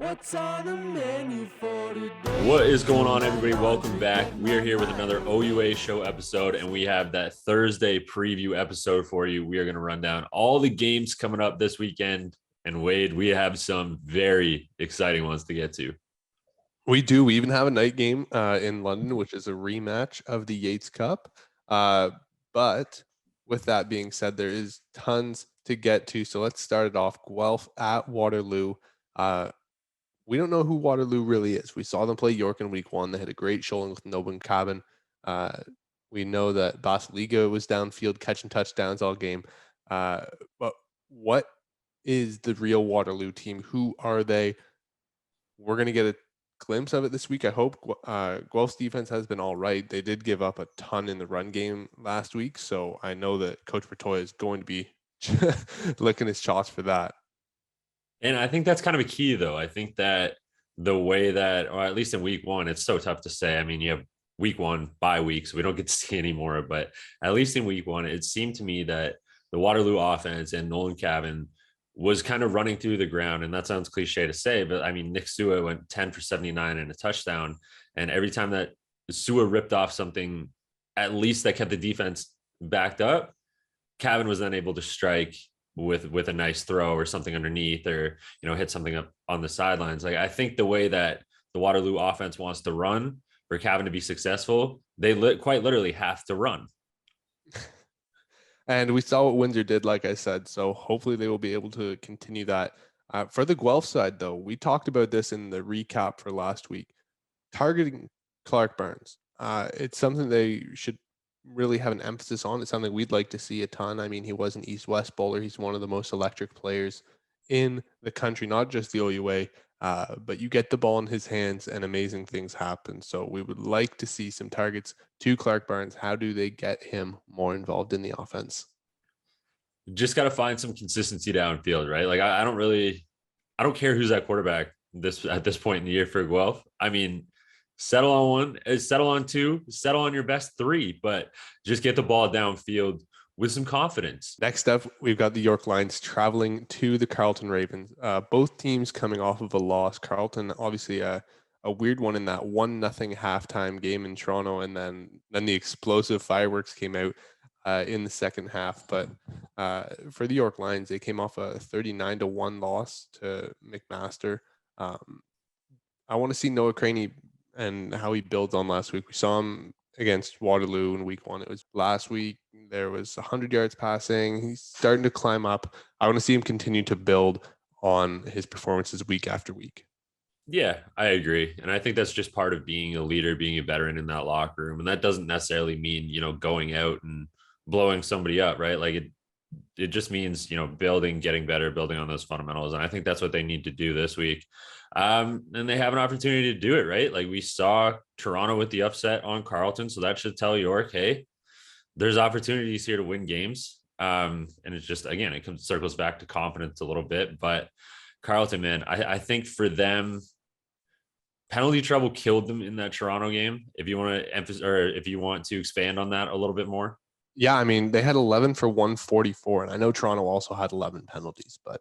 What's on the menu for today? What is going on, everybody? Welcome back. We are here with another OUA show episode, and we have that Thursday preview episode for you. We are going to run down all the games coming up this weekend. And Wade, we have some very exciting ones to get to. We do. We even have a night game in London, which is a rematch of the Yates Cup. But with that being said, there is tons to get to. So let's start it off. Guelph at Waterloo. We don't know who Waterloo really is. We saw them play York in week 1. They had a great showing with Noban Cabin. We know that Basiliga was downfield catching touchdowns all game. But what is the real Waterloo team? Who are they? We're going to get a glimpse of it this week. I hope. Guelph's defense has been all right. They did give up a ton in the run game last week, so I know that Coach Bertoya is going to be licking his chops for that. And I think that's kind of a key, though. I think that the way that, or at least in week 1, it's so tough to say. I mean, you have week 1 bye week, so we don't get to see anymore. But at least in week 1, it seemed to me that the Waterloo offense and Nolan Cabin was kind of running through the ground. And that sounds cliche to say, but I mean, Nick Sua went 10 for 79 and a touchdown. And every time that Sua ripped off something, at least that kept the defense backed up, Cabin was then able to strike with a nice throw or something underneath, or, you know, hit something up on the sidelines. Like, I think the way that the Waterloo offense wants to run for Cabin to be successful, they quite literally have to run. And we saw what Windsor did, like I said, so hopefully they will be able to continue that. For the Guelph side, though, we talked about this in the recap for last week. Targeting Clark Barnes, it's something they should really have an emphasis on. It's something we'd like to see a ton. I mean, he was an East-West bowler. He's one of the most electric players in the country, not just the OUA, but you get the ball in his hands and amazing things happen. So we would like to see some targets to Clark Barnes. How do they get him more involved in the offense? Just got to find some consistency downfield, right? Like, I don't care who's at quarterback at this point in the year for Guelph. I mean, settle on one, settle on two, settle on your best 3, but just get the ball downfield with some confidence. Next up, we've got the York Lions traveling to the Carleton Ravens. Both teams coming off of a loss. Carleton, obviously a weird one in that 1-0 halftime game in Toronto, and then the explosive fireworks came out in the second half. But for the York Lions, they came off a 39-1 loss to McMaster. I want to see Noah Craney and how he builds on last week. We saw him against Waterloo in week 1. It was last week. There was 100 yards passing. He's starting to climb up. I want to see him continue to build on his performances week after week. Yeah, I agree. And I think that's just part of being a leader, being a veteran in that locker room. And that doesn't necessarily mean, you know, going out and blowing somebody up, right? Like, it just means, you know, building, getting better, building on those fundamentals. And I think that's what they need to do this week. And they have an opportunity to do it, right? Like, we saw Toronto with the upset on Carleton. So that should tell York, hey, there's opportunities here to win games. And it's just, again, it circles back to confidence a little bit. But Carleton, man, I think for them, penalty trouble killed them in that Toronto game. If you want to emphasize, or if you want to expand on that a little bit more. Yeah, I mean, they had 11 for 144, and I know Toronto also had 11 penalties, but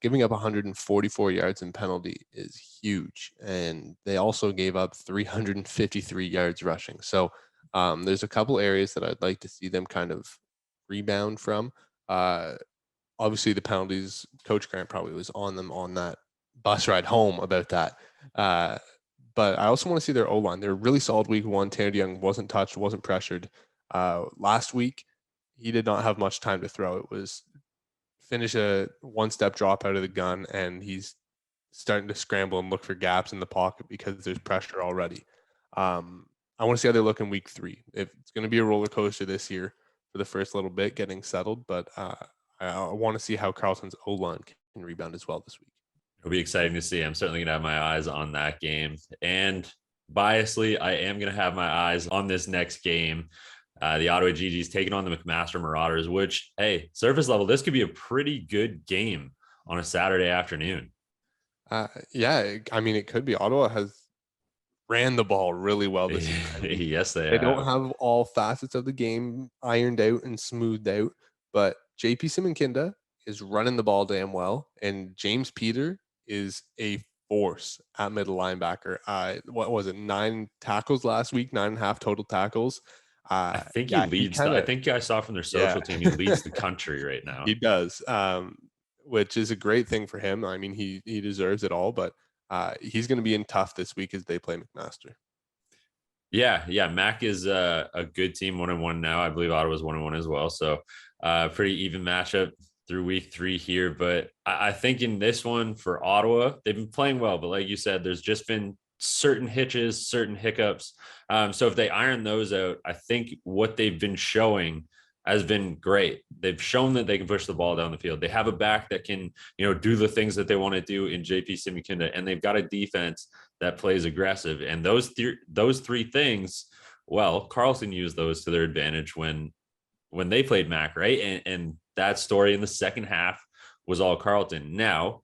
giving up 144 yards in penalty is huge. And they also gave up 353 yards rushing. So there's a couple areas that I'd like to see them kind of rebound from. Obviously, the penalties, Coach Grant probably was on them on that bus ride home about that. But I also want to see their O-line. They're really solid week 1. Tanner Young wasn't touched, wasn't pressured. Last week, he did not have much time to throw. It was finish a one-step drop out of the gun, and he's starting to scramble and look for gaps in the pocket because there's pressure already. I want to see how they look in week 3. If it's going to be a roller coaster this year for the first little bit, getting settled, but I want to see how Carleton's O-line can rebound as well this week. It'll be exciting to see. I'm certainly going to have my eyes on that game. And biasly, I am going to have my eyes on this next game. The Ottawa GG's taking on the McMaster Marauders, which, hey, surface level, this could be a pretty good game on a Saturday afternoon. Yeah, I mean, it could be. Ottawa has ran the ball really well this year. I mean, yes, they don't have all facets of the game ironed out and smoothed out, but JP Simonkinda is running the ball damn well, and James Peter is a force at middle linebacker. What was it? 9 tackles last week, 9.5 total tackles. I think he Yeah, he leads. kind I of, think I saw from their yeah, social team he leads the country right now. he does, which is a great thing for him. I mean, he deserves it all, but he's going to be in tough this week as they play McMaster. Yeah. Mac is a good team, 1-1 now. I believe Ottawa's 1-1 as well. So pretty even matchup through week 3 here. But I think in this one for Ottawa, they've been playing well. But like you said, there's just been certain hitches, certain hiccups. So if they iron those out, I think what they've been showing has been great. They've shown that they can push the ball down the field. They have a back that can, do the things that they want to do in JP Simikunda, and they've got a defense that plays aggressive. And those three things, well, Carlson used those to their advantage when they played Mac, right? And that story in the second half was all Carlton. Now,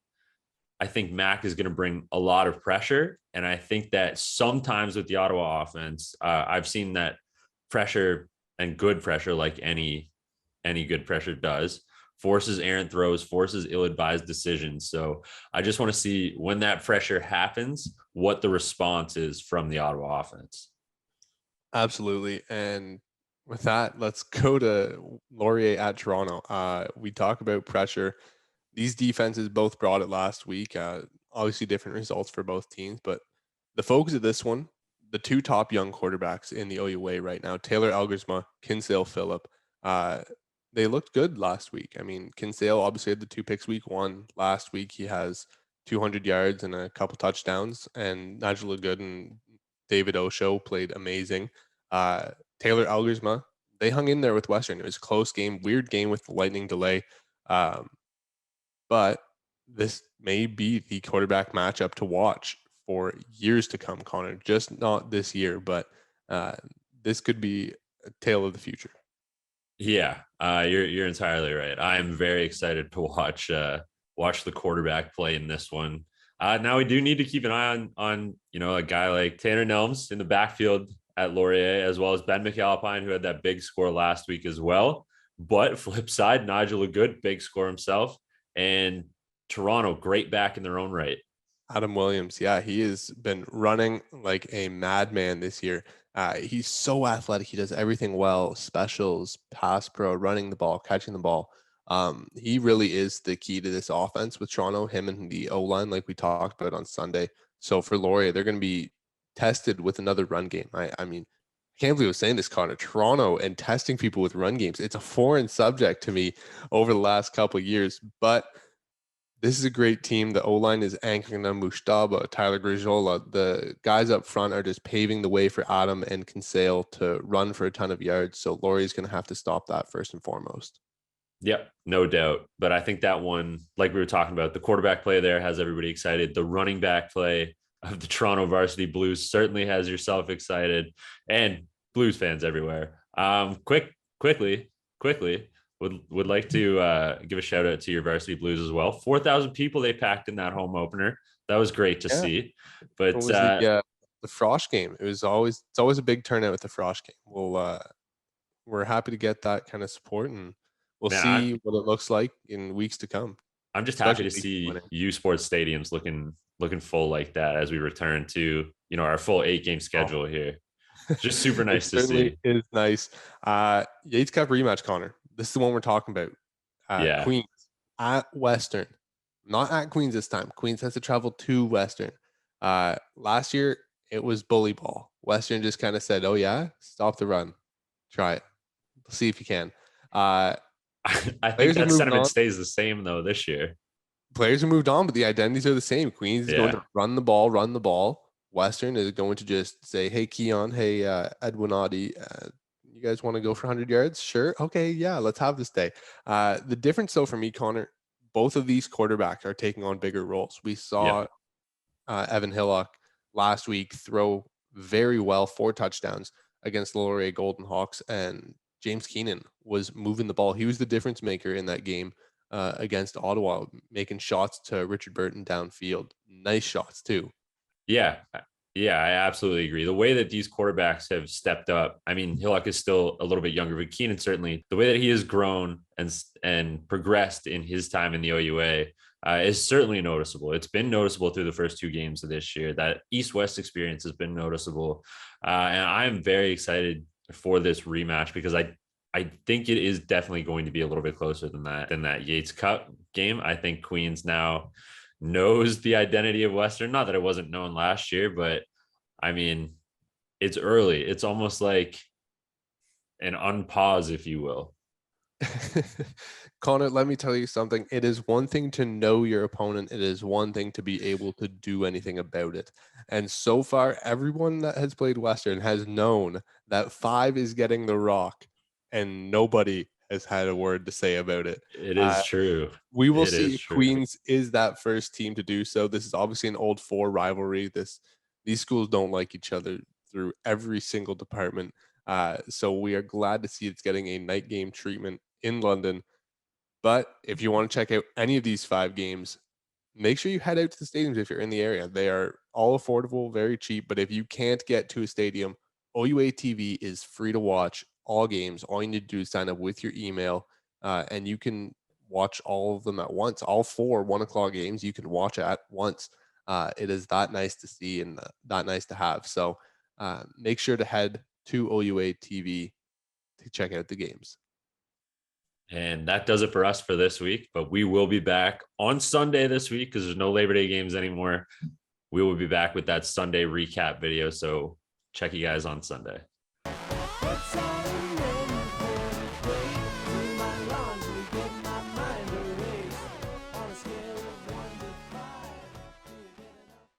I think Mac is going to bring a lot of pressure. And I think that sometimes with the Ottawa offense, I've seen that pressure and good pressure, like any good pressure does, forces errant throws, forces ill-advised decisions. So I just want to see when that pressure happens, what the response is from the Ottawa offense. Absolutely. And with that, let's go to Laurier at Toronto. We talk about pressure. These defenses both brought it last week. Obviously, different results for both teams, but the focus of this one, the 2 top young quarterbacks in the OUA right now, Taylor Elgersma, Kinsale Phillip, they looked good last week. I mean, Kinsale obviously had the 2 picks week 1. Last week, he has 200 yards and a couple touchdowns, and Nigel Good and David Osho played amazing. Taylor Elgersma, they hung in there with Western. It was a close game, weird game with the lightning delay. But this may be the quarterback matchup to watch for years to come, Connor. Just not this year, but this could be a tale of the future. Yeah, you're entirely right. I am very excited to watch the quarterback play in this one. Now we do need to keep an eye on a guy like Tanner Nelms in the backfield at Laurier, as well as Ben McAlpine, who had that big score last week as well. But flip side, Nigel Good, big score himself, and Toronto, great back in their own right. Adam Williams, yeah, he has been running like a madman this year. He's so athletic. He does everything well: specials, pass pro, running the ball, catching the ball. He really is the key to this offense with Toronto, him and the O-line, like we talked about on Sunday. So for Laurier, they're going to be tested with another run game. I mean, I can't believe I was saying this, Connor. Toronto and testing people with run games. It's a foreign subject to me over the last couple of years, but this is a great team. The O-line is anchoring them. Mustaba, Tyler Grijola. The guys up front are just paving the way for Adam and Kinsale to run for a ton of yards. So Laurier's going to have to stop that first and foremost. Yep, no doubt. But I think that one, like we were talking about, the quarterback play there has everybody excited. The running back play of the Toronto Varsity Blues certainly has yourself excited, and Blues fans everywhere. Quickly, would like to give a shout out to your Varsity Blues as well. 4,000 people they packed in that home opener. That was great to see. But was the Frosh game. It's always a big turnout with the Frosh game. We're happy to get that kind of support, and we'll see what it looks like in weeks to come. I'm just happy to see U Sports stadiums looking full like that as we return to our full 8-game schedule here. Just super nice to see. It is nice. Yates Cup rematch, Connor. This is the one we're talking about. Queens at Western, not at Queens this time. Queens has to travel to Western. Last year it was bully ball. Western just kind of said, "Oh yeah, stop the run, try it, see if you can." I think that sentiment stays the same though this year. Players have moved on, but the identities are the same. Queens is going to run the ball. Western is going to just say, "Hey, Keon, hey, Edwinati, you guys want to go for 100 yards? Sure. Okay. Yeah, let's have this day." The difference, though, for me, Connor, both of these quarterbacks are taking on bigger roles. We saw Evan Hillock last week throw very well, 4 touchdowns against the Laurier Golden Hawks, and James Keenan was moving the ball. He was the difference maker in that game against Ottawa, making shots to Richard Burton downfield. Nice shots, too. Yeah, I absolutely agree. The way that these quarterbacks have stepped up, I mean, Hillock is still a little bit younger, but Keenan certainly, the way that he has grown and progressed in his time in the OUA, is certainly noticeable. It's been noticeable through the first 2 games of this year. That East-West experience has been noticeable. And I'm very excited for this rematch because I think it is definitely going to be a little bit closer than that Yates Cup game. I think Queens now knows the identity of Western. Not that it wasn't known last year, but I mean, it's early. It's almost like an unpause, if you will. Connor, let me tell you something. It is one thing to know your opponent. It is one thing to be able to do anything about it. And so far, everyone that has played Western has known that 5 is getting the rock, and nobody has had a word to say about it. It is true. We will It see is if true. Queens is that first team to do so. This is obviously an old 4 rivalry. These schools don't like each other through every single department. So we are glad to see it's getting a night game treatment in London. But if you want to check out any of these 5 games, make sure you head out to the stadiums if you're in the area. They are all affordable, very cheap. But if you can't get to a stadium, OUA TV is free to watch all games. All you need to do is sign up with your email, and you can watch all of them at once. All 4 1:00 games you can watch at once. It is that nice to see and that nice to have. So make sure to head to OUA TV to check out the games. And that does it for us for this week. But we will be back on Sunday this week because there's no Labor Day games anymore. We will be back with that Sunday recap video. So check you guys on Sunday. What's on